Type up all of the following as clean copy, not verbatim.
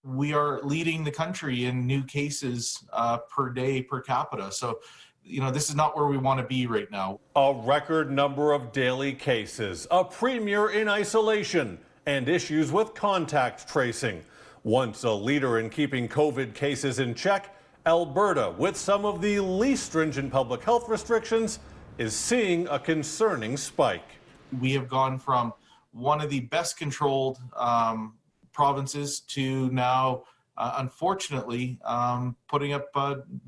We are leading the country in new cases per day per capita. So, this is not where we want to be right now. A record number of daily cases, a premier in isolation, and issues with contact tracing. Once a leader in keeping COVID cases in check, Alberta, with some of the least stringent public health restrictions, is seeing a concerning spike. We have gone from one of the best controlled provinces to now, unfortunately, putting up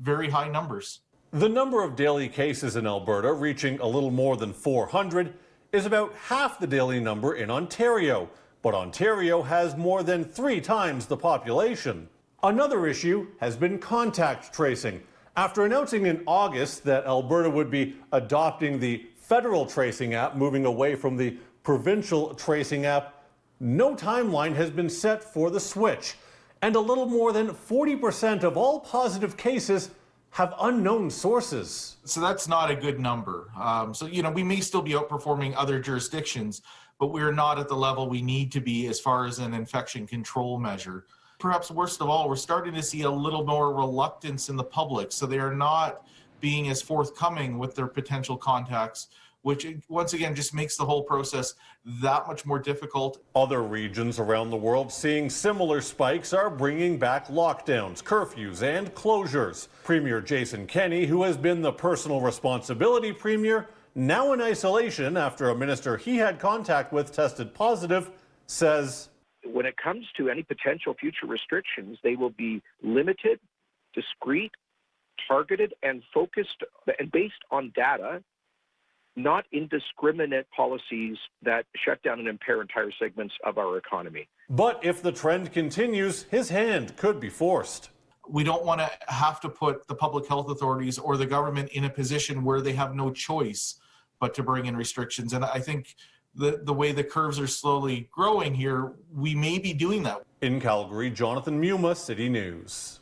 very high numbers. The number of daily cases in Alberta, reaching a little more than 400, is about half the daily number in Ontario. But Ontario has more than 3 times the population. Another issue has been contact tracing. After announcing in August that Alberta would be adopting the federal tracing app, moving away from the provincial tracing app, no timeline has been set for the switch. And a little more than 40% of all positive cases have unknown sources. So that's not a good number. We may still be outperforming other jurisdictions, but we're not at the level we need to be as far as an infection control measure. Perhaps worst of all, we're starting to see a little more reluctance in the public. So they are not being as forthcoming with their potential contacts, which once again just makes the whole process that much more difficult. Other regions around the world seeing similar spikes are bringing back lockdowns, curfews, and closures. Premier Jason Kenney, who has been the personal responsibility premier, now in isolation after a minister he had contact with tested positive, says, when it comes to any potential future restrictions, they will be limited, discreet, targeted, and focused and based on data, not indiscriminate policies that shut down and impair entire segments of our economy. But if the trend continues, his hand could be forced. We don't want to have to put the public health authorities or the government in a position where they have no choice but to bring in restrictions. And I think the way the curves are slowly growing here, we may be doing that. In Calgary, Jonathan Muma, City News.